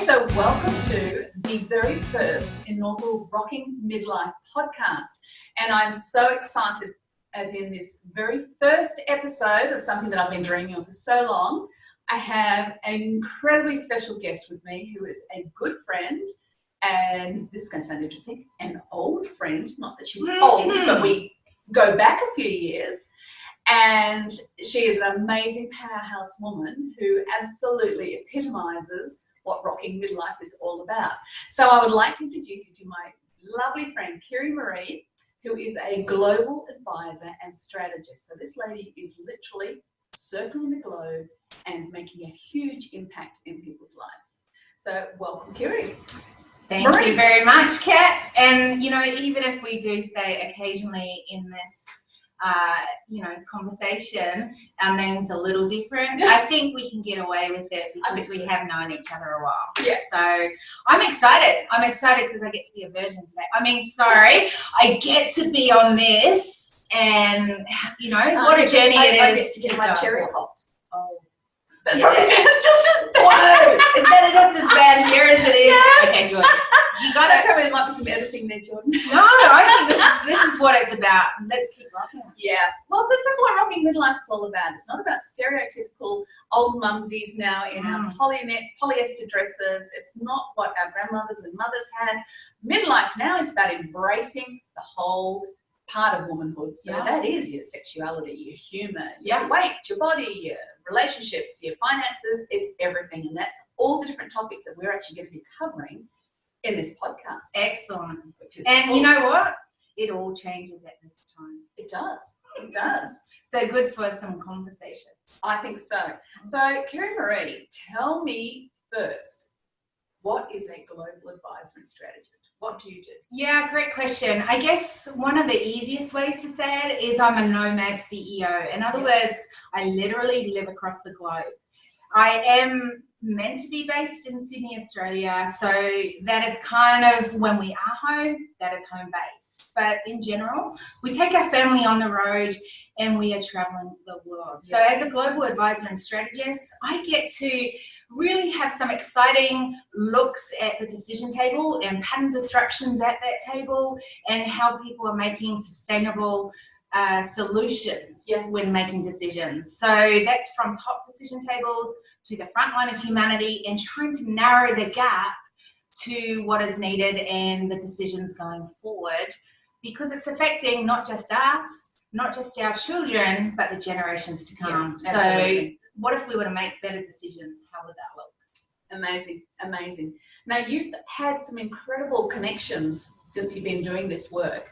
so welcome to the very first inaugural Rocking Midlife podcast. And I'm so excited, as in this very first episode of something that I've been dreaming of for so long. I have an incredibly special guest with me who is a good friend, and this is going to sound interesting, an old friend, not that she's old, but we go back a few years. And she is an amazing powerhouse woman who absolutely epitomizes what rocking midlife is all about. So I would like to introduce you to my lovely friend, Kiri-Maree, who is a global advisor and strategist. So this lady is literally circling the globe and making a huge impact in people's lives. So welcome, Kiri. Thank you very much, Kat. And, you know, even if we do say occasionally in this conversation, our name's a little different. I think we can get away with it because we have known each other a while. Yeah. So I'm excited. I'm excited because I get to be a virgin today. I get to be on this, and what a journey it is. I get to get my cherry popped. Oh. That probably sounds just as bad. Whoa! Is that just as bad here as it is? Yes. Okay, good. You got That it. probably might be some editing there, Jordan. No, I think this is what it's about. Let's keep rocking. Yeah. Well, this is what rocking midlife is all about. It's not about stereotypical old mumsies now in our polyester dresses. It's not what our grandmothers and mothers had. Midlife now is about embracing the whole part of womanhood. So that is your sexuality, your humor, your weight, your body, your relationships, your finances. It's everything. And that's all the different topics that we're actually going to be covering in this podcast. Excellent. Which is and cool. You know what? It all changes at this time. It does. It does. So good for some conversation. I think so. So, Kiri-Maree, tell me first, what is a global advisor and strategist? What do you do? Yeah, great question. I guess one of the easiest ways to say it is I'm a nomad CEO. In other words, I literally live across the globe. I am meant to be based in Sydney, Australia, so that is kind of when we are home, that is home base. But in general, we take our family on the road and we are traveling the world. So as a global advisor and strategist, I get to really have some exciting looks at the decision table and pattern disruptions at that table and how people are making sustainable solutions when making decisions. So that's from top decision tables to the front line of humanity and trying to narrow the gap to what is needed and the decisions going forward, because it's affecting not just us, not just our children, but the generations to come. So what if we were to make better decisions? How would that look? Amazing, amazing. Now, you've had some incredible connections since you've been doing this work.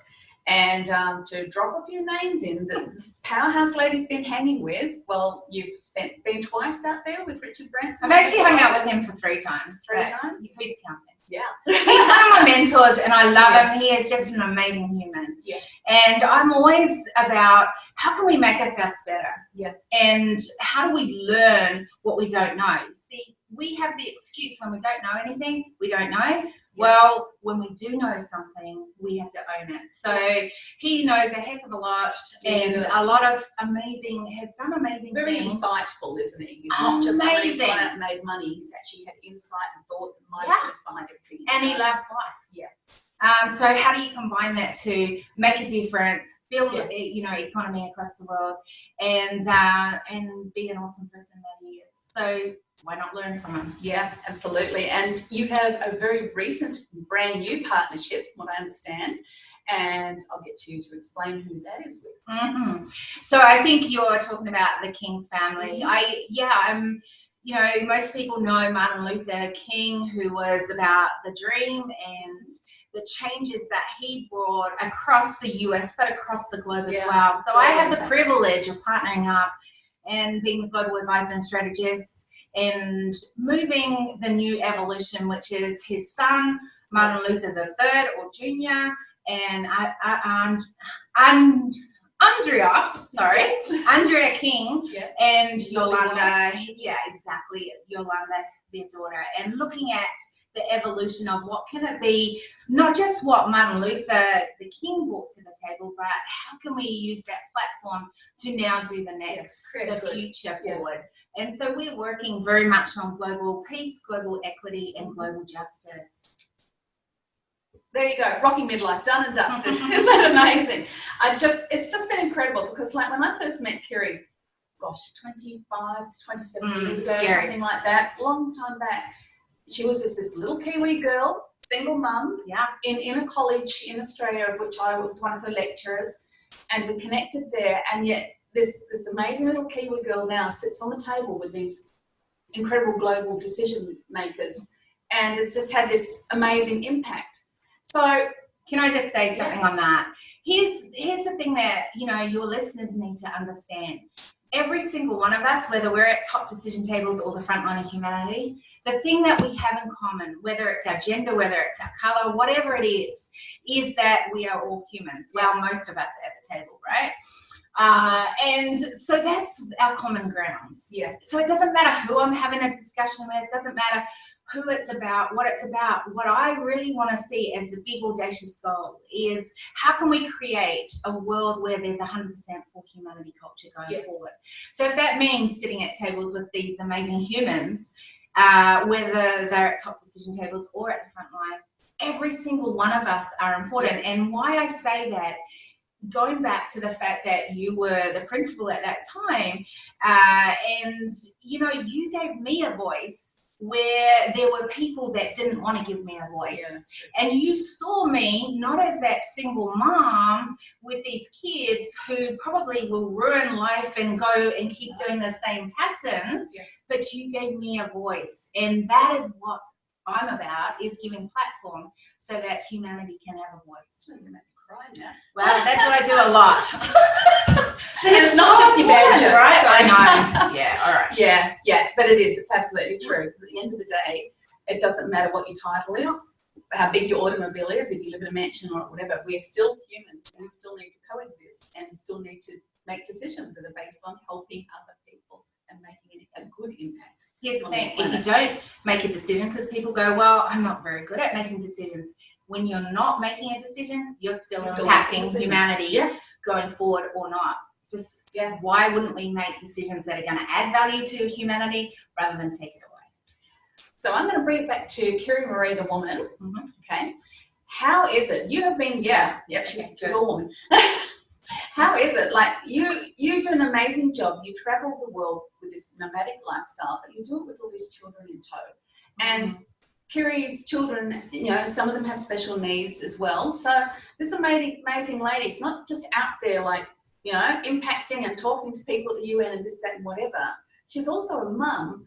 And to drop a few names in that this powerhouse lady's been hanging with, well, you've been twice out there with Richard Branson. I've actually hung out with him for 3 times. 3 times? Who's counting? Yeah. He's one of my mentors and I love him. He is just an amazing human. Yeah. And I'm always about how can we make ourselves better? Yeah. And how do we learn what we don't know? See, we have the excuse when we don't know anything, we don't know. Well, when we do know something, we have to own it. So he knows a heck of a lot and a lot of has done amazing Very things. Insightful, isn't he? He's not just somebody who's gone out and made money. He's actually had insight and thought and mindfulness behind everything. And he loves life. Yeah. So how do you combine that to make a difference, build economy across the world, and be an awesome person that he is? So why not learn from him? Yeah, absolutely. And you have a very recent, brand new partnership, from what I understand, and I'll get you to explain who that is with. So I think you're talking about the King's family. Most people know Martin Luther King, who was about the dream and the changes that he brought across the US, but across the globe as well. So I have the privilege of partnering up and being the global advisor and strategist and moving the new evolution, which is his son, Martin Luther III or Jr., and Andrea King and Yolanda, Yolanda, their daughter, and looking at the evolution of what can it be, not just what Martin Luther the King brought to the table, but how can we use that platform to now do the next, the future forward. And so we're working very much on global peace, global equity, and global justice. There you go, rocking midlife, done and dusted. Isn't that amazing? It's just been incredible, because like when I first met Kiri, gosh, 25 to 27 years ago, something like that, long time back, she was just this little Kiwi girl, single mum, in a college in Australia, of which I was one of her lecturers, and we connected there. And yet this amazing little Kiwi girl now sits on the table with these incredible global decision makers, and has just had this amazing impact. So can I just say something on that? Here's the thing that, you know, your listeners need to understand. Every single one of us, whether we're at top decision tables or the front line of humanity, the thing that we have in common, whether it's our gender, whether it's our color, whatever it is that we are all humans. Well, most of us at the table, right? And so that's our common ground. Yeah. So it doesn't matter who I'm having a discussion with. It doesn't matter who it's about, what it's about. What I really want to see as the big audacious goal is, how can we create a world where there's 100% for humanity culture going forward? So if that means sitting at tables with these amazing humans, whether they're at top decision tables or at the front line, every single one of us are important. And why I say that, going back to the fact that you were the principal at that time, and you know, you gave me a voice where there were people that didn't want to give me a voice. And you saw me not as that single mom with these kids who probably will ruin life and go and keep doing the same pattern, but you gave me a voice. And that is what I'm about, is giving platform so that humanity can have a voice. Well, that's what I do a lot. So it's not just your bad jokes, right? So. I know. Yeah, all right. Yeah, but it is. It's absolutely true. Because at the end of the day, it doesn't matter what your title is, how big your automobile is, if you live in a mansion or whatever. We're still humans. We still need to coexist and still need to make decisions that are based on helping other people and making a good impact. Here's the thing: if you don't make a decision, because people go, "Well, I'm not very good at making decisions." When you're not making a decision, you're still impacting humanity going forward or not. Just why wouldn't we make decisions that are going to add value to humanity rather than take it away? So I'm going to bring it back to Kiri-Maree, the woman. Okay. How is it? You have been, she's a woman. How is it? Like you do an amazing job. You travel the world with this nomadic lifestyle, but you do it with all these children in tow. And Kiri's children, you know, some of them have special needs as well. So this amazing lady is not just out there like, you know, impacting and talking to people at the UN and this, that, and whatever. She's also a mum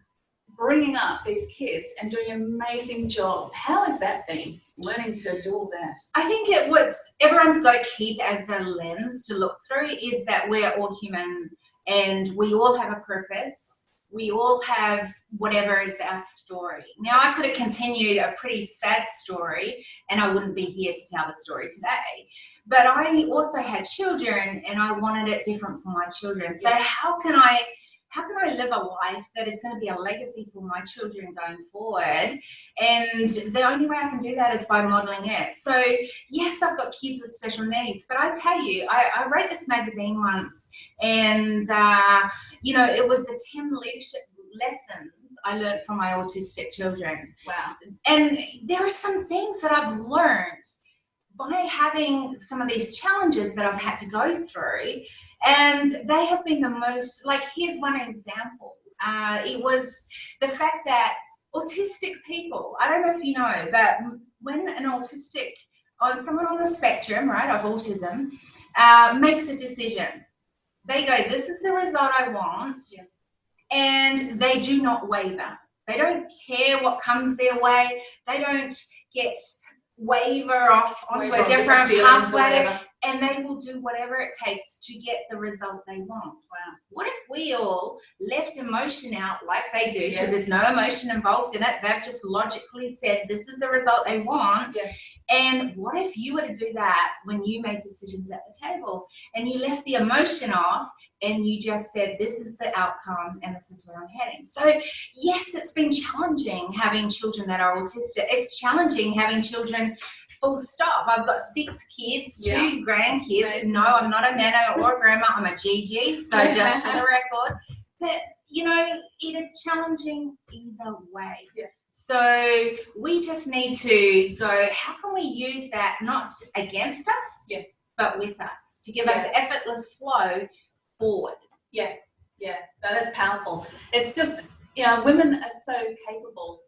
bringing up these kids and doing an amazing job. How has that been, learning to do all that? I think what's everyone's got to keep as a lens to look through is that we're all human and we all have a purpose. We all have whatever is our story. Now, I could have continued a pretty sad story and I wouldn't be here to tell the story today. But I also had children and I wanted it different for my children. So how can I live a life that is going to be a legacy for my children going forward? And the only way I can do that is by modeling it. So yes, I've got kids with special needs, but I tell you, I wrote this magazine once and, you know, it was the 10 leadership lessons I learned from my autistic children. Wow. And there are some things that I've learned by having some of these challenges that I've had to go through. And they have been the most, like, here's one example. It was the fact that autistic people, I don't know if you know, but when an autistic, or someone on the spectrum, right, of autism, makes a decision, they go, this is the result I want, and they do not waver. They don't care what comes their way. They don't get waver off onto a different pathway, and they will do whatever it takes to get the result they want. Wow. What if we all left emotion out like they do, because there's no emotion involved in it, they've just logically said this is the result they want. And what if you were to do that when you made decisions at the table and you left the emotion off and you just said, this is the outcome and this is where I'm heading. So yes, it's been challenging having children that are autistic. It's challenging having children full stop. I've got 6 kids, 2 grandkids. Amazing. No, I'm not a nana or a grandma, I'm a GG, so just for the record. But, you know, it is challenging either way. Yeah. So we just need to go, how can we use that not against us, but with us, to give us effortless flow forward? Yeah, that is powerful. It's just, you know, women are so capable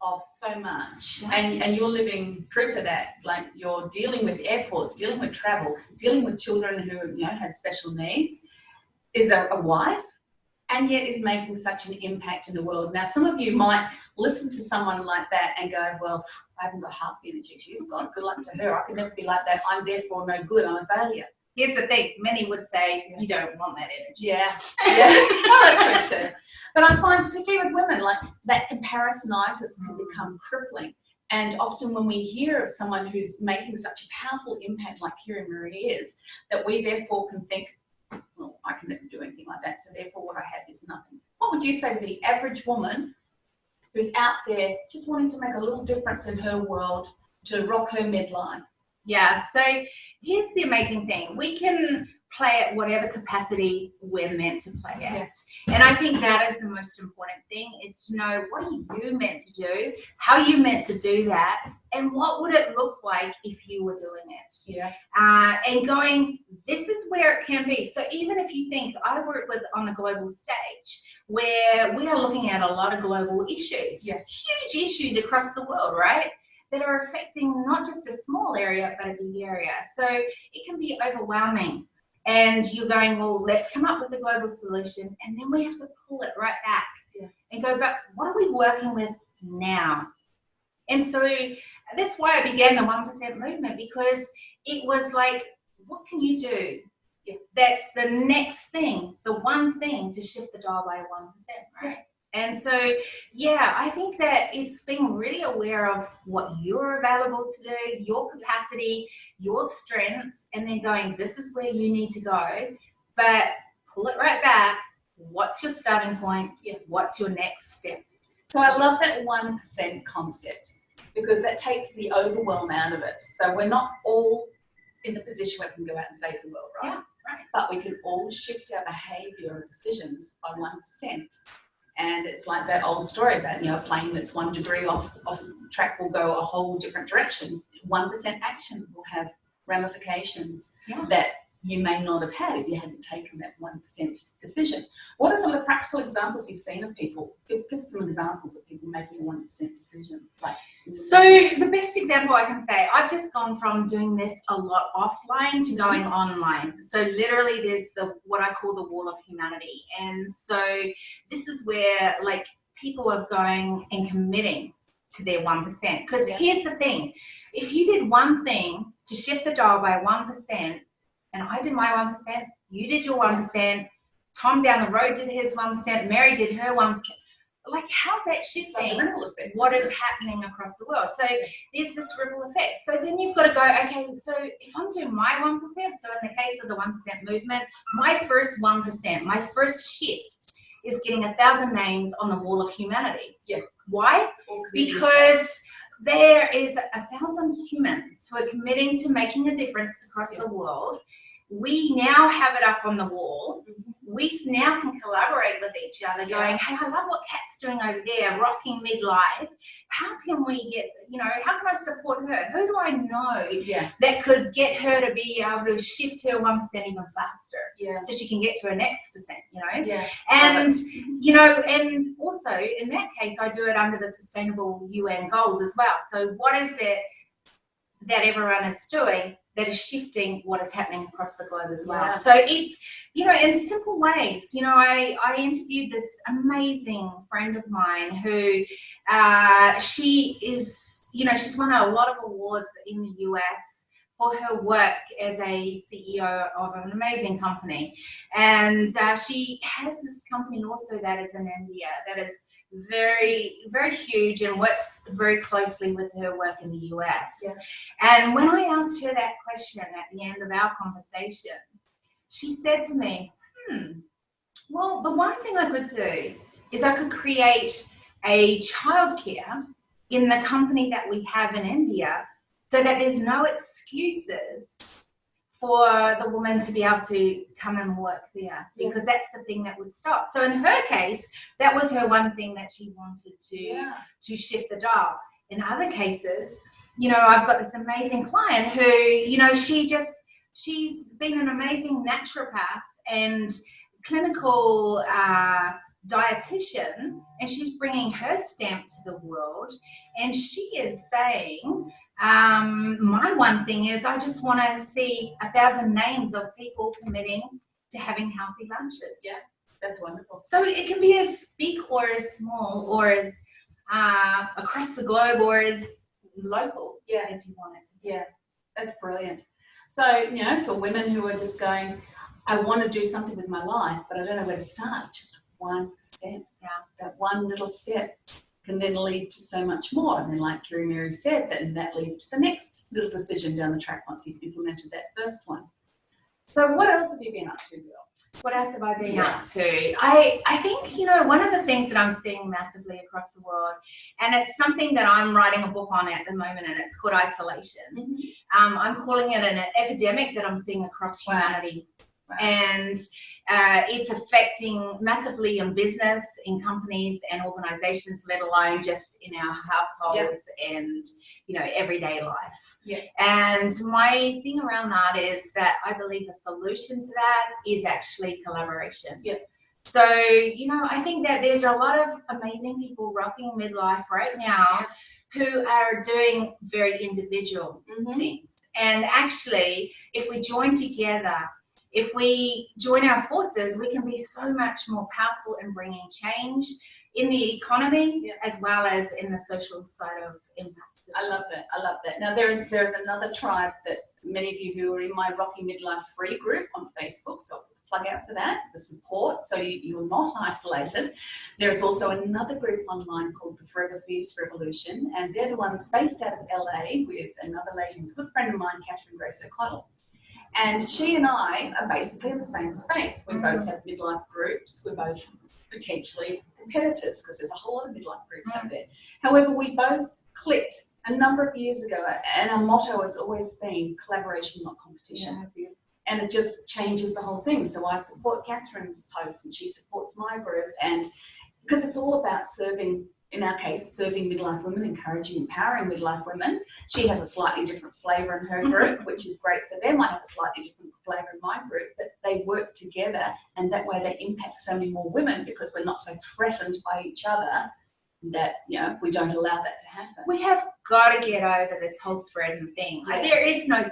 of so much, and you're living proof of that. Like, you're dealing with airports, dealing with travel, dealing with children who, you know, have special needs, is a wife, and yet is making such an impact in the world. Now, some of you might listen to someone like that and go, well, I haven't got half the energy she's got. Good luck to her. I could never be like that. I'm therefore no good. I'm a failure. Here's the thing, many would say you don't want that energy. Yeah. Well, that's true too. But I find, particularly with women, like that comparisonitis can become crippling. And often when we hear of someone who's making such a powerful impact like Kiri-Maree is, that we therefore can think, well, I can never do anything like that, so therefore what I have is nothing. What would you say to the average woman who's out there just wanting to make a little difference in her world, to rock her midlife? Yeah, so here's the amazing thing. We can play at whatever capacity we're meant to play at. And I think that is the most important thing, is to know, what are you meant to do? How are you meant to do that? And what would it look like if you were doing it? And going, this is where it can be. So even if you think, I work with on the global stage, where we are looking at a lot of global issues, huge issues across the world, right? That are affecting not just a small area, but a big area. So it can be overwhelming. And you're going, well, let's come up with a global solution. And then we have to pull it right back and go, but what are we working with now? And so that's why I began the 1% movement, because it was like, what can you do? That's the next thing, the one thing to shift the dial by 1%, right? And so, yeah, I think that it's being really aware of what you're available to do, your capacity, your strengths, and then going, this is where you need to go, but pull it right back. What's your starting point? What's your next step? So I love that 1% concept, because that takes the overwhelm out of it. So we're not all in the position where we can go out and save the world, right? But we can all shift our behaviour and decisions by 1%. And it's like that old story about, you know, a plane that's 1 degree off track will go a whole different direction. 1% action will have ramifications that you may not have had if you hadn't taken that 1% decision. What are some of the practical examples you've seen of people? Give some examples of people making a 1% decision. So the best example I can say, I've just gone from doing this a lot offline to going online. So literally there's what I call the wall of humanity. And so this is where, like, people are going and committing to their 1%. Because here's the thing, if you did one thing to shift the dial by 1%, and I did my 1%, you did your 1%, Tom down the road did his 1%, Mary did her 1%. Like, how's that shifting what is happening across the world? So there's this ripple effect. So then you've got to go, okay, so if I'm doing my 1%, so in the case of the 1% movement, my first 1%, my first shift is getting 1,000 names on the wall of humanity. Why? Because there is 1,000 humans who are committing to making a difference across the world. We now have it up on the wall. We now can collaborate with each other, going, hey, I love what Kat's doing over there, rocking midlife. How can we get, you know, how can I support her? Who do I know that could get her to be able to shift her 1% even faster so she can get to her next percent, you know? And, you know, and also in that case, I do it under the Sustainable UN goals as well. So what is it that everyone is doing that is shifting what is happening across the globe as well? So it's, you know, in simple ways. You know, I interviewed this amazing friend of mine who she is, you know, she's won a lot of awards in the US for her work as a CEO of an amazing company. And she has this company also that is in India that is very, very huge and works very closely with her work in the US. And when I asked her that question at the end of our conversation, she said to me, Well, the one thing I could do is I could create a childcare in the company that we have in India so that there's no excuses for the woman to be able to come and work there, because that's the thing that would stop. So in her case, that was her one thing that she wanted to shift the dial. In other cases, you know, I've got this amazing client who, you know, she's been an amazing naturopath and clinical dietitian, and she's bringing her stamp to the world, and she is saying, my one thing is I just want to see 1,000 names of people committing to having healthy lunches. Yeah, that's wonderful. So it can be as big or as small or as across the globe or as local as you want it to be. Yeah, that's brilliant. So, you know, for women who are just going, I want to do something with my life, but I don't know where to start, just one step. Yeah. That one little step can then lead to so much more. And then, like Kiri-Maree said, that leads to the next little decision down the track once you've implemented that first one. So what else have you been up to, Bill? What else have I been up to? I think, you know, one of the things that I'm seeing massively across the world, and it's something that I'm writing a book on at the moment, and it's called isolation. I'm calling it an epidemic that I'm seeing across humanity. Wow. And it's affecting massively in business, in companies and organizations, let alone just in our households and, you know, everyday life. And my thing around that is that I believe the solution to that is actually collaboration. So, you know, I think that there's a lot of amazing people rocking midlife right now who are doing very individual things. And actually, if we join together, if we join our forces, we can be so much more powerful in bringing change in the economy as well as in the social side of impact. I love that. I love that. Now, there is another tribe that many of you who are in my Rocky Midlife free group on Facebook, so I'll plug out for that, for support, so you're not isolated. There is also another group online called the Forever Fierce Revolution, and they're the ones based out of LA with another lady who's a good friend of mine, Catherine Grace O'Connell. And she and I are basically in the same space. We both have midlife groups. We're both potentially competitors because there's a whole lot of midlife groups out there. However, we both clicked a number of years ago, and our motto has always been collaboration, not competition. And it just changes the whole thing. So I support Catherine's posts and she supports my group. And because it's all about serving, in our case, serving midlife women, encouraging, empowering midlife women. She has a slightly different flavour in her group, which is great for them. I have a slightly different flavour in my group, but they work together, and that way they impact so many more women because we're not so threatened by each other that, you know, we don't allow that to happen. We have got to get over this whole threatened thing. There is no threat.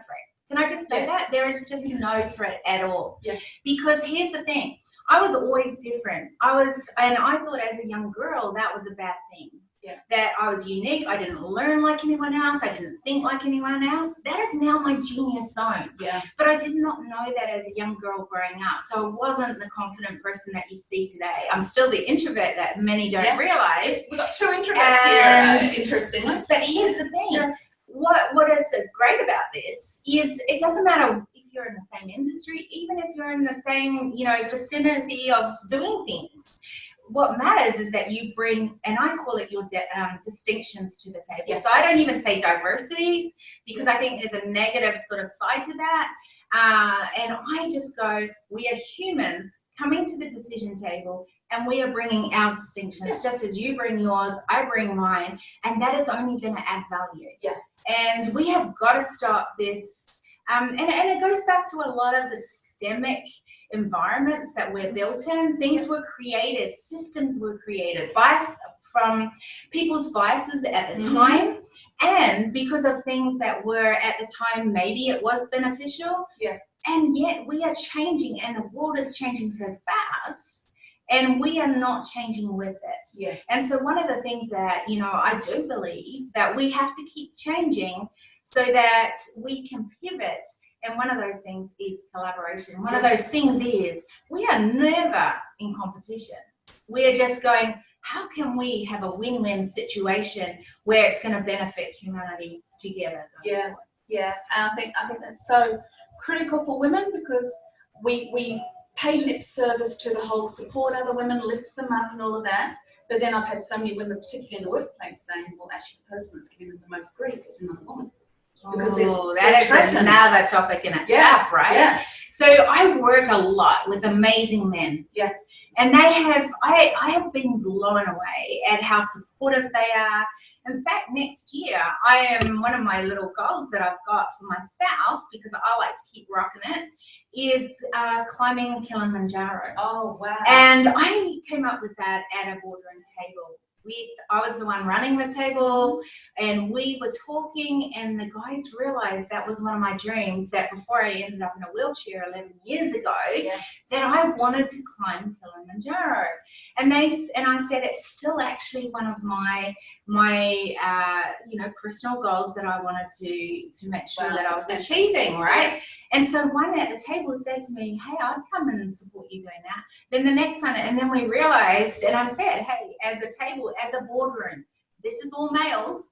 Can I just say that? There is just no threat at all. Because here's the thing. I was always different. And I thought as a young girl that was a bad thing. That I was unique. I didn't learn like anyone else. I didn't think like anyone else. That is now my genius zone. But I did not know that as a young girl growing up. So I wasn't the confident person that you see today. I'm still the introvert that many don't realize. We've got two introverts here, interestingly. But here's the thing. What is great about this is it doesn't matter if you're in the same industry, even if you're in the same, you know, vicinity of doing things. What matters is that you bring, and I call it your distinctions to the table. So I don't even say diversities because I think there's a negative sort of side to that. And I just go, we are humans coming to the decision table, and we are bringing our distinctions, just as you bring yours, I bring mine, and that is only going to add value. And we have got to stop this. And it goes back to a lot of the systemic environments that we're built in. Things were created, systems were created from people's biases at the time, and because of things that were at the time, maybe it was beneficial. And yet we are changing, and the world is changing so fast, and we are not changing with it. And so one of the things that, you know, I do believe that we have to keep changing so that we can pivot. And one of those things is collaboration. One of those things is we are never in competition. We're just going, how can we have a win-win situation where it's going to benefit humanity together? And I think that's so critical for women because we pay lip service to the whole support other women, lift them up and all of that. But then I've had so many women, particularly in the workplace, saying, well, actually the person that's giving them the most grief is another woman. Because that is another topic in itself, right? Yeah. So I work a lot with amazing men. Yeah. And I have been blown away at how supportive they are. In fact, next year, one of my little goals that I've got for myself, because I like to keep rocking it, is climbing Kilimanjaro. Oh, wow. And I came up with that at a boardroom table. I was the one running the table, and we were talking, and the guys realized that was one of my dreams, that before I ended up in a wheelchair 11 years ago, that I wanted to climb Kilimanjaro. And I said, it's still actually one of my personal goals that I wanted to make sure that I was achieving, right? And so one at the table said to me, hey, I'd come and support you doing that. Then the next one, and then we realized, and I said, hey, as a table, as a boardroom, this is all males.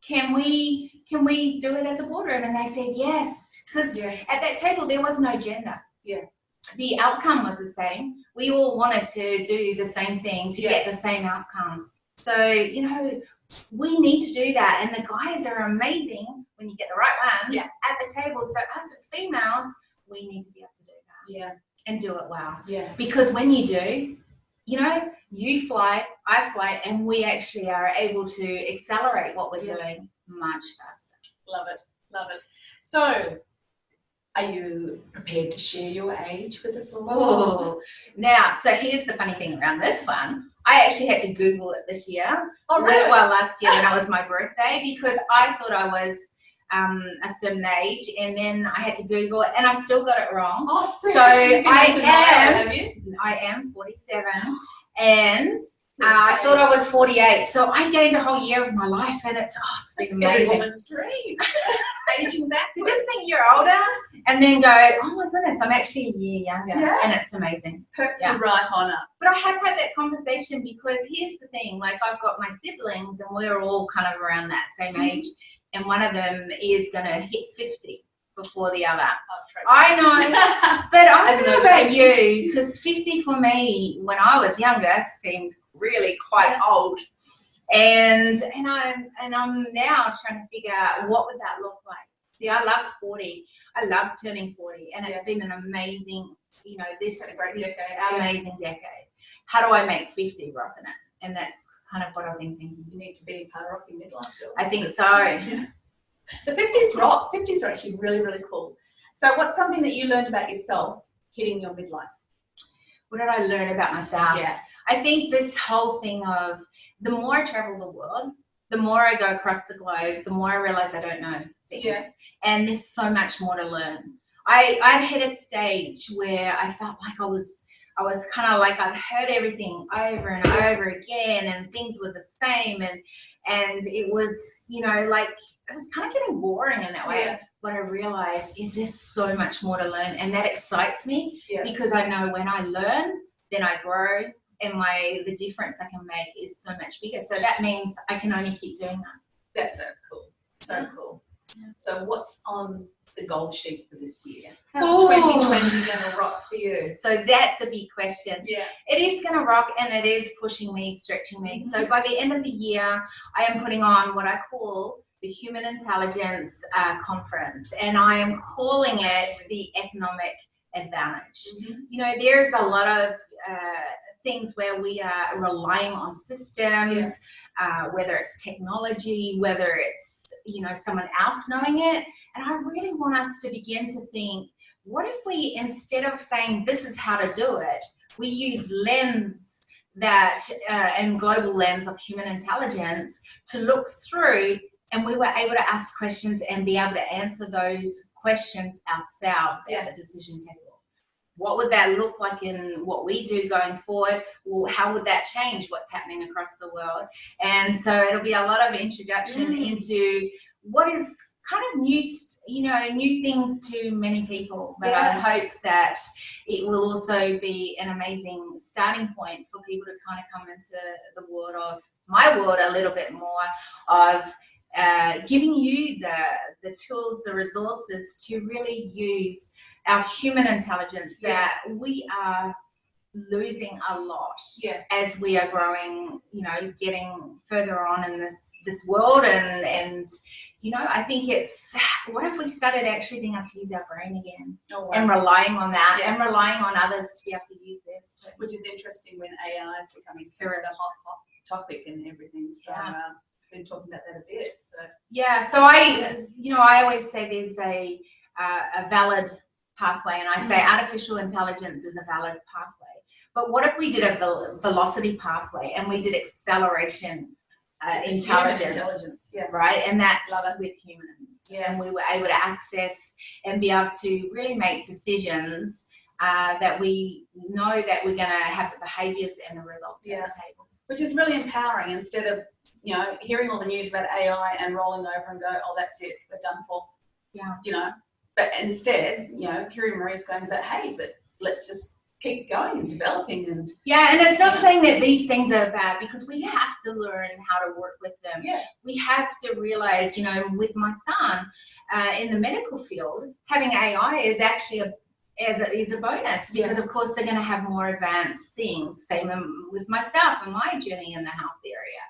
Can we do it as a boardroom? And they said yes, because at that table there was no gender. Yeah. The outcome was the same. We all wanted to do the same thing to get the same outcome. So, we need to do that. And the guys are amazing when you get the right ones at the table. So us as females, we need to be able to do that. Yeah. And do it well. Yeah. Because when you do, you fly, I fly, and we actually are able to accelerate what we're doing much faster. Love it. Love it. So, are you prepared to share your age with us all? Oh, now, so here's the funny thing around this one. I actually had to Google it this year. Oh, really? Well, last year when it was my birthday, because I thought I was a certain age, and then I had to Google it, and I still got it wrong. Oh, so I am 47, and I thought I was 48. So I gained a whole year of my life, and it's been amazing. A woman's dream. Aging back. So just think you're older, and then go, oh my goodness, I'm actually a year younger, and it's amazing. Perks are right on up. But I have had that conversation, because here's the thing, like I've got my siblings, and we're all kind of around that same age, and one of them is going to hit 50 before the other. I know, but I don't know about you, because 50 for me, when I was younger, seemed really quite old. And I'm now trying to figure out, what would that look like? See, I loved 40. I loved turning 40, and it's been an amazing, this amazing decade. How do I make 50 rocking it? And that's kind of what I've been thinking. You need to be part of rocking midlife. I think so. Yeah. The 50s rock. 50s are actually really, really cool. So what's something that you learned about yourself hitting your midlife? What did I learn about myself? Yeah. I think this whole thing of, the more I travel the world, the more I go across the globe, the more I realize I don't know things. Yeah. And there's so much more to learn. I'd hit a stage where I felt like I was kind of like I'd heard everything over and over again, and things were the same, and it was, like it was kind of getting boring in that way. Yeah. What I realized is there's so much more to learn, and that excites me because I know when I learn, then I grow, and the difference I can make is so much bigger. So that means I can only keep doing that. That's so cool. So cool. Yeah. So what's on the goal sheet for this year? How's 2020 going to rock for you? So that's a big question. Yeah. It is going to rock, and it is pushing me, stretching me. So by the end of the year, I am putting on what I call the Human Intelligence Conference, and I am calling it the Economic Advantage. There's a lot of things where we are relying on systems, whether it's technology, whether it's someone else knowing it. And I really want us to begin to think, what if we, instead of saying this is how to do it, we use lens and global lens of human intelligence to look through, and we were able to ask questions and be able to answer those questions ourselves at the decision table. What would that look like in what we do going forward? Well, how would that change what's happening across the world? And so it'll be a lot of introduction into what is kind of new things to many people. But I hope that it will also be an amazing starting point for people to kind of come into the world of my world a little bit more of giving you the tools, the resources to really use our human intelligence that we are losing a lot as we are growing, getting further on in this world. And I think it's, what if we started actually being able to use our brain again and relying on that and relying on others to be able to use this too. Which is interesting when AI is becoming such a hot topic and everything. So been talking about that a bit. So I always say there's a valid pathway, and I say artificial intelligence is a valid pathway. But what if we did a velocity pathway and we did acceleration intelligence, right? And that's with humans. And we were able to access and be able to really make decisions that we know that we're going to have the behaviors and the results at the table. Which is really empowering, instead of hearing all the news about AI and rolling over and go, oh, that's it, we're done for. But instead, Kiri-Maree's going, but hey, let's just keep going and developing. And it's not saying that these things are bad, because we have to learn how to work with them. We have to realize, with my son in the medical field, having AI is actually is a bonus, because of course they're going to have more advanced things. Same with myself and my journey in the health area.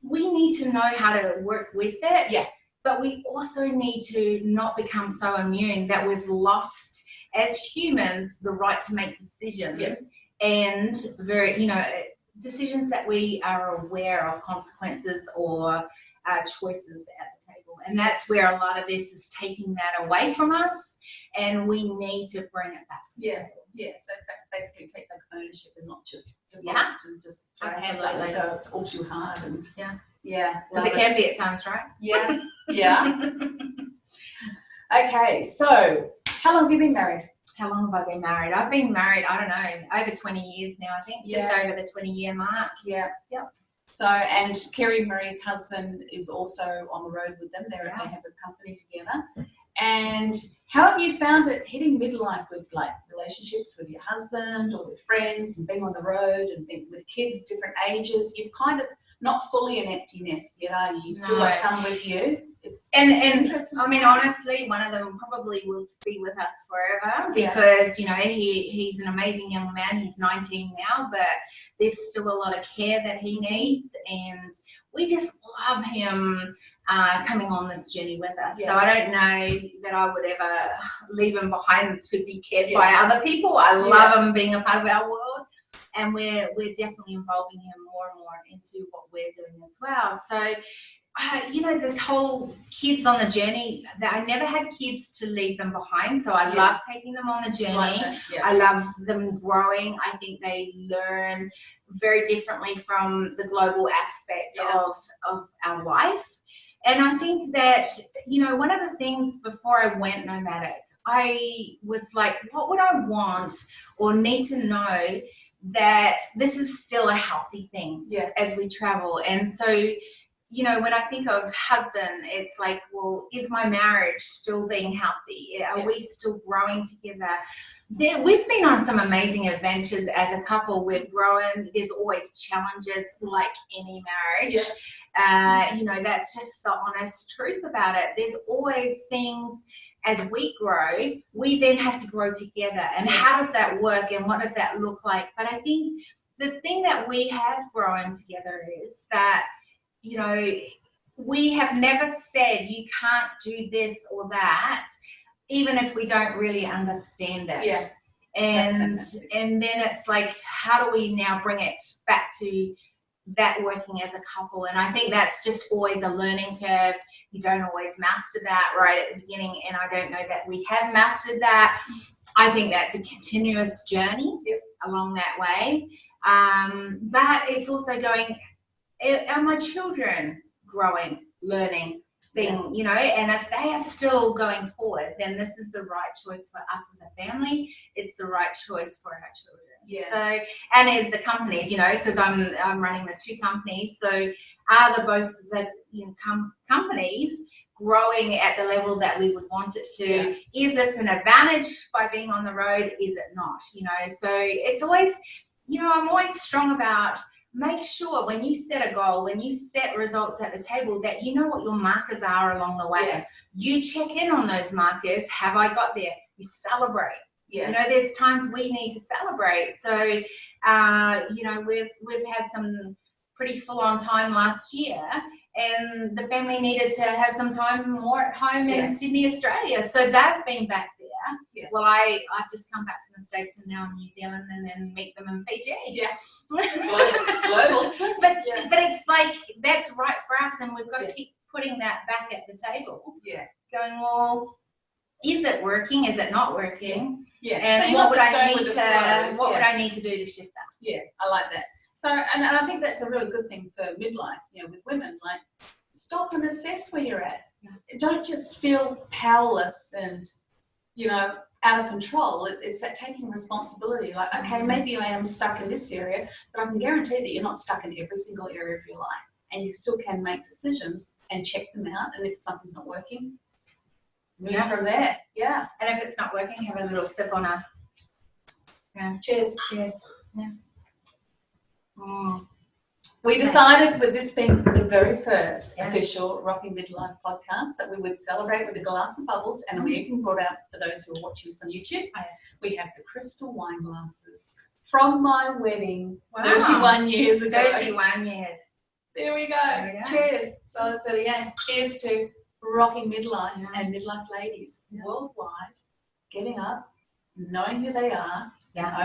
We need to know how to work with it, but we also need to not become so immune that we've lost, as humans, the right to make decisions and decisions that we are aware of consequences or choices at the table. And that's where a lot of this is taking that away from us, and we need to bring it back to the table. So basically take back ownership and not just default and just throw our hands up and go, it's all too hard. And because it can be at times, right? Okay, so how long have you been married? How long have I been married? I've been married, I don't know, over 20 years now, I think. Just over the 20-year mark. So, and Kiri-Maree's husband is also on the road with them. They have a company together. And how have you found it hitting midlife with relationships with your husband or with friends, and being on the road and being with kids, different ages? You've kind of not fully an empty nest yet, are you? You've still got some with you. It's interesting. I mean, honestly, one of them probably will be with us forever, because he's an amazing young man. He's 19 now, but there's still a lot of care that he needs, and we just love him coming on this journey with us. So I don't know that I would ever leave him behind to be cared by other people. I love him being a part of our world, and we're definitely involving him more and more into what we're doing as well. So this whole kids on the journey, that I never had kids to leave them behind. So I love taking them on the journey. I love them growing. I think they learn very differently from the global aspect of our life. And I think that, one of the things before I went nomadic, I was like, what would I want or need to know that this is still a healthy thing as we travel? And so, when I think of husband, it's like, well, is my marriage still being healthy? Are we still growing together? We've been on some amazing adventures as a couple. We've grown. There's always challenges, like any marriage. That's just the honest truth about it. There's always things. As we grow, we then have to grow together. And how does that work, and what does that look like? But I think the thing that we have grown together is that, we have never said you can't do this or that, even if we don't really understand it. And then it's like, how do we now bring it back to that working as a couple? And I think that's just always a learning curve. You don't always master that right at the beginning, and I don't know that we have mastered that. I think that's a continuous journey along that way. But it's also going, are my children growing, learning, being, and if they are still going forward, then this is the right choice for us as a family. It's the right choice for our children. So, and as the companies, because I'm running the two companies, so are both the companies growing at the level that we would want it to? Is this an advantage by being on the road? Is it not? So it's always, I'm always strong about make sure when you set a goal, when you set results at the table, that you know what your markers are along the way. Yeah. You check in on those markers. Have I got there? You celebrate. Yeah. You know, there's times we need to celebrate. So, you know, we've had some pretty full-on time last year, and the family needed to have some time more at home in Sydney, Australia. So they've been back there. Yeah. Well, I've just come back from the States and now in New Zealand, and then meet them in Fiji. Yeah. Global. But it's like, that's right for us, and we've got to keep putting that back at the table. Yeah. Going, well, is it working? Is it not working? Yeah. And so what would I need to do to shift that? Yeah, I like that. So, and I think that's a really good thing for midlife, you know, with women. Like, stop and assess where you're at. Don't just feel powerless and, you know, out of control. It's that taking responsibility. Like, okay, maybe I am stuck in this area, but I can guarantee that you're not stuck in every single area of your life, and you still can make decisions and check them out. And if something's not working, move from there. Yeah. And if it's not working, have a little sip on a. Yeah. Cheers. Cheers. Yeah. We decided, with this being the very first official Rocking Midlife podcast, that we would celebrate with a glass of bubbles, and we even brought out, for those who are watching us on YouTube, we have the crystal wine glasses from my wedding 31 years ago. 31 years. There we go. Cheers. So let's do it again. Cheers to Rocking Midlife and midlife ladies worldwide, getting up, knowing who they are,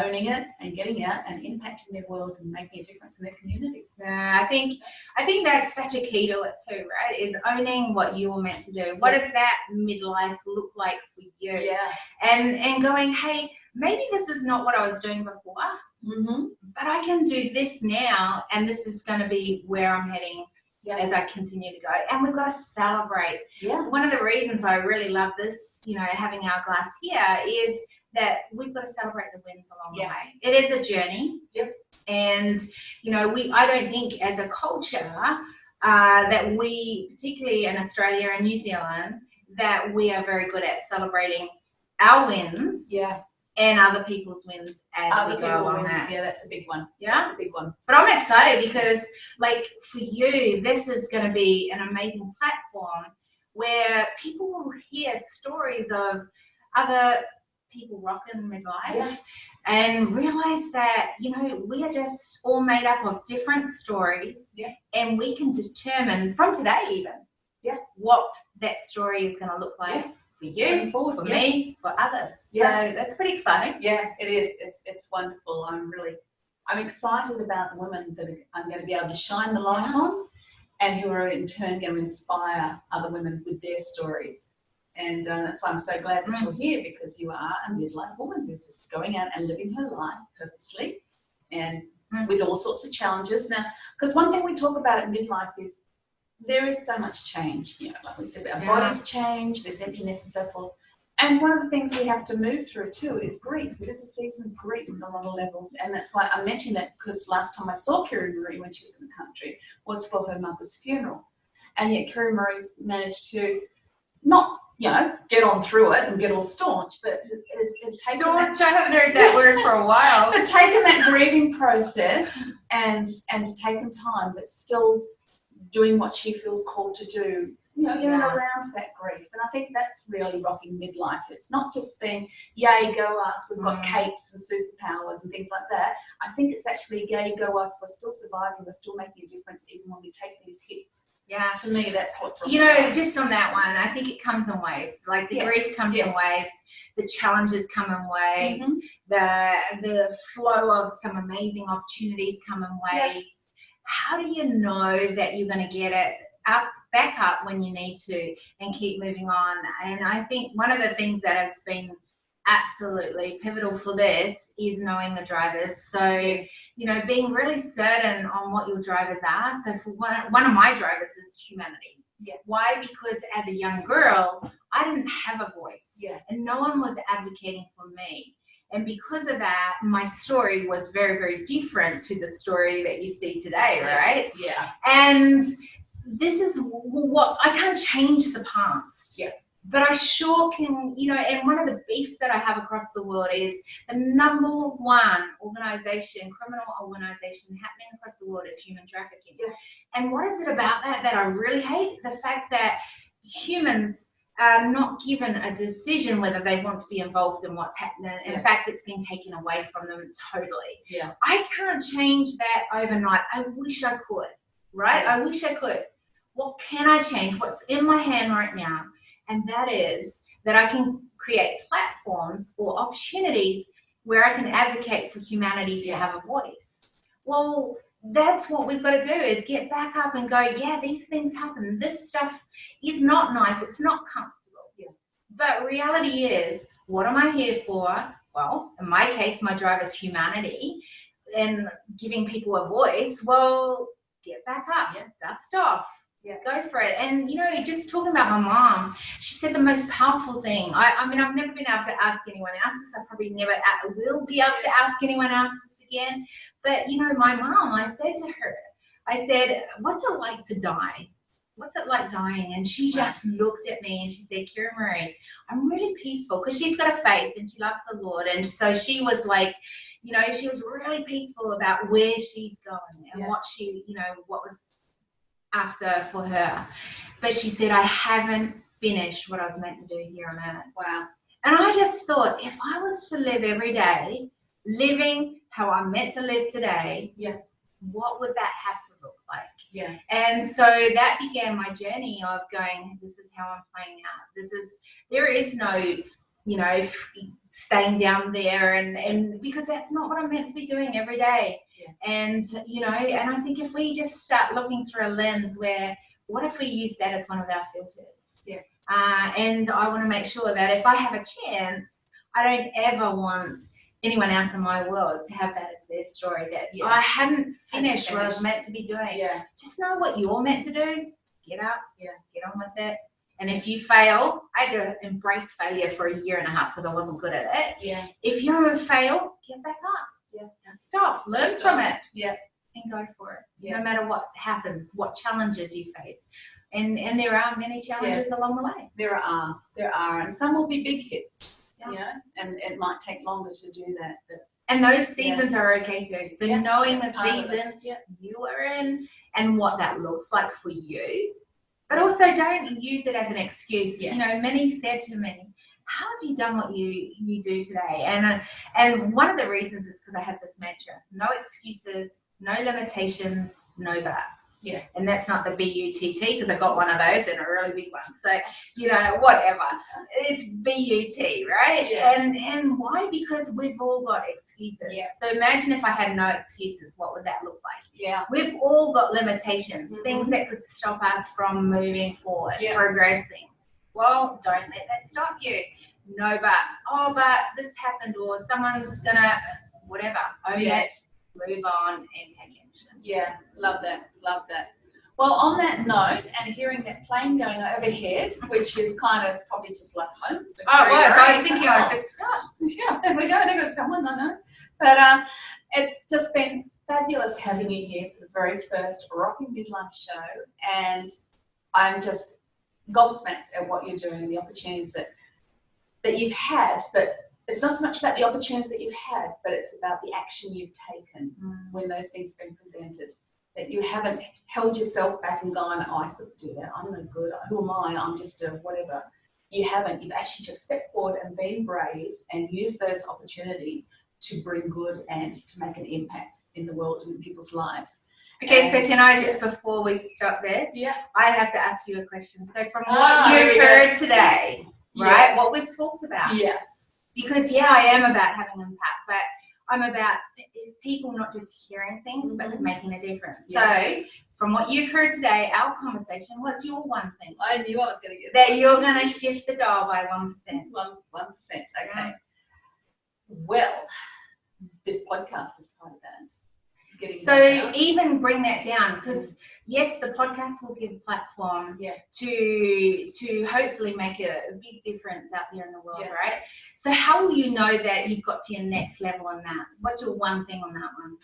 owning it and getting out and impacting their world and making a difference in their community. I think that's such a key to it too, right? Is owning what you were meant to do. What does that midlife look like for you? Yeah. And going, hey, maybe this is not what I was doing before, but I can do this now, and this is going to be where I'm heading as I continue to go. And we've got to celebrate. Yeah. One of the reasons I really love this, you know, having our glass here, is that we've got to celebrate the wins along the way. It is a journey. Yep. And, you know, I don't think as a culture that we, particularly in Australia and New Zealand, that we are very good at celebrating our wins and other people's wins as we go along that. Yeah, that's a big one. Yeah, that's a big one. But I'm excited because, like, for you, this is going to be an amazing platform where people will hear stories of other people rocking midlife and realize that, you know, we are just all made up of different stories, and we can determine from today even what that story is going to look like for you, for me, for others. So that's pretty exciting. Yeah, it is. It's wonderful. I'm excited about the women that I'm going to be able to shine the light on, and who are in turn going to inspire other women with their stories. And that's why I'm so glad that you're here, because you are a midlife woman who's just going out and living her life purposely and with all sorts of challenges. Now, because one thing we talk about at midlife is there is so much change. You know, like we said, our bodies change, there's emptiness and so forth. And one of the things we have to move through too is grief. It is a season of grief on a lot of levels. And that's why I mentioned that, because last time I saw Kiri-Maree when she was in the country was for her mother's funeral. And yet Kiri-Maree's managed to not, you know, get on through it and get all staunch, but is taken staunch, I haven't heard that word for a while. But taken that grieving process and taken time, but still doing what she feels called to do, you know, in and around that grief. And I think that's really rocking midlife. It's not just being, yay, go us, we've got capes and superpowers and things like that. I think it's actually, yay, go us, we're still surviving, we're still making a difference even when we take these hits. Yeah, to me, that's what's wrong. You know, just on that one, I think it comes in waves. Like the grief comes in waves, the challenges come in waves, the flow of some amazing opportunities come in waves. How do you know that you're going to get it back up when you need to and keep moving on? And I think one of the things that has been absolutely pivotal for this is knowing the drivers. So, you know, being really certain on what your drivers are. So for one of my drivers is humanity. Why? Because as a young girl, I didn't have a voice. And no one was advocating for me. And because of that, my story was very, very different to the story that you see today, right? And this is what, I can't change the past. But I sure can, and one of the beefs that I have across the world is the number one organization, criminal organization happening across the world is human trafficking. Yeah. And what is it about that I really hate? The fact that humans are not given a decision whether they want to be involved in what's happening. In fact, it's been taken away from them totally. Yeah. I can't change that overnight. I wish I could, right? Yeah. I wish I could. What can I change? What's in my hand right now? And that is that I can create platforms or opportunities where I can advocate for humanity to have a voice. Well, that's what we've got to do, is get back up and go, yeah, these things happen. This stuff is not nice. It's not comfortable. Yeah. But reality is, what am I here for? Well, in my case, my drive is humanity and giving people a voice. Well, get back up, dust off. Yeah, go for it. And just talking about my mom, she said the most powerful thing. I mean, I've never been able to ask anyone else this. I probably never will be able to ask anyone else this again. But my mom, I said to her, I said, what's it like to die? What's it like dying? And she just looked at me and she said, Kiri-Maree, I'm really peaceful, because she's got a faith and she loves the Lord. And so she was like, she was really peaceful about where she's going and what she, what was after for her. But she said, I haven't finished what I was meant to do here on earth. Wow. And I just thought, if I was to live every day living how I'm meant to live today, what would that have to look like? Yeah. And so that began my journey of going, this is how I'm playing out. There is no, staying down there and because that's not what I'm meant to be doing every day. Yeah. And, and I think if we just start looking through a lens where, what if we use that as one of our filters? Yeah. And I want to make sure that if I have a chance, I don't ever want anyone else in my world to have that as their story, that I hadn't finished what I was meant to be doing. Yeah. Just know what you're meant to do. Get up. Yeah. Get on with it. And if you fail, I had to embrace failure for 1.5 years because I wasn't good at it. Yeah. If you fail, get back up. Yeah. Don't stop. Learn from it. Yeah. And go for it. Yeah. No matter what happens, what challenges you face. And there are many challenges along the way. There are. And some will be big hits. Yeah. And it might take longer to do that. And those seasons are okay too. So knowing the season you are in and what that looks like for you. But also don't use it as an excuse. Yeah. Many said to me, how have you done what you do today? And one of the reasons is because I have this mantra: no excuses, no limitations, no buts. Yeah. And that's not the B-U-T-T, because I got one of those and a really big one. So, whatever. It's B-U-T, right? Yeah. And why? Because we've all got excuses. Yeah. So imagine if I had no excuses, what would that look like? Yeah. We've all got limitations, things that could stop us from moving forward, progressing. Well, don't let that stop you. No buts. Oh, but this happened, or someone's gonna, whatever. Own it, move on, and take action. Yeah, love that. Well, on that note, and hearing that plane going overhead, which is kind of probably just like home. Oh, it was. I was thinking, yeah, there we go. There goes someone, I know. But it's just been fabulous having you here for the very first Rocking Midlife show, and I'm just gobsmacked at what you're doing and the opportunities that you've had. But it's not so much about the opportunities that you've had, but it's about the action you've taken when those things have been presented. That you haven't held yourself back and gone, oh, I couldn't do that. I'm no good. Who am I? I'm just a whatever. You haven't. You've actually just stepped forward and been brave and used those opportunities to bring good and to make an impact in the world and in people's lives. Okay, so can I just, before we stop this, I have to ask you a question. So from what you've heard today, right, what we've talked about. Yes. Because, I am about having impact, but I'm about people not just hearing things, but making a difference. Yeah. So from what you've heard today, our conversation, what's your one thing? I knew I was going to get that. You're going to shift the dial by 1%. 1%, okay. Yeah. Well, this podcast is part of that. So even bring that down, because yes, the podcast will give a platform to hopefully make a big difference out there in the world, right? So how will you know that you've got to your next level on that? What's your one thing on that one?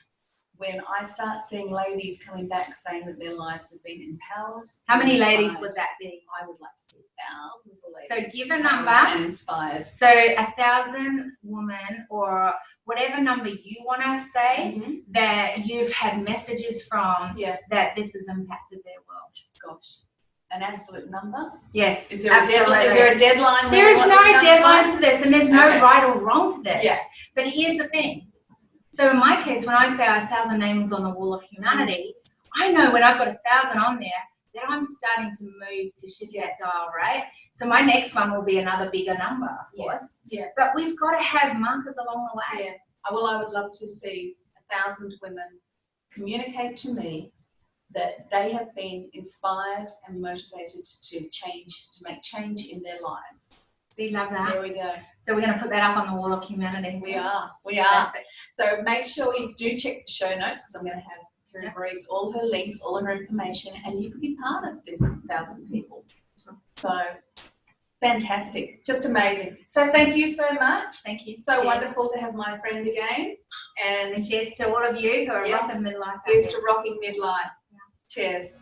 when I start seeing ladies coming back saying that their lives have been empowered. How many ladies would that be? I would like to see thousands of ladies. So give a number. And inspired. So 1,000 women, or whatever number you want to say, that you've had messages from that this has impacted their world. Gosh. An absolute number? Yes. Is there a deadline? Is there a deadline? There is no deadline to this, and there's no right or wrong to this. Yeah. But here's the thing. So in my case, when I say 1,000 names on the wall of humanity, I know when I've got 1,000 on there that I'm starting to move to shift that dial, right? So my next one will be another bigger number, of course. Yeah. But we've got to have markers along the way. Yeah. Well, I would love to see 1,000 women communicate to me that they have been inspired and motivated to change, to make change in their lives. See, love that. There we go. So we're going to put that up on the wall of humanity. We are. Perfect. So make sure you do check the show notes, because I'm going to have Kiri-Maree's, all her links, all her information, and you could be part of this 1,000 people. So fantastic. Just amazing. So thank you so much. Thank you. So wonderful to have my friend again. And cheers to all of you who are rocking midlife. Here's to rocking midlife. Cheers.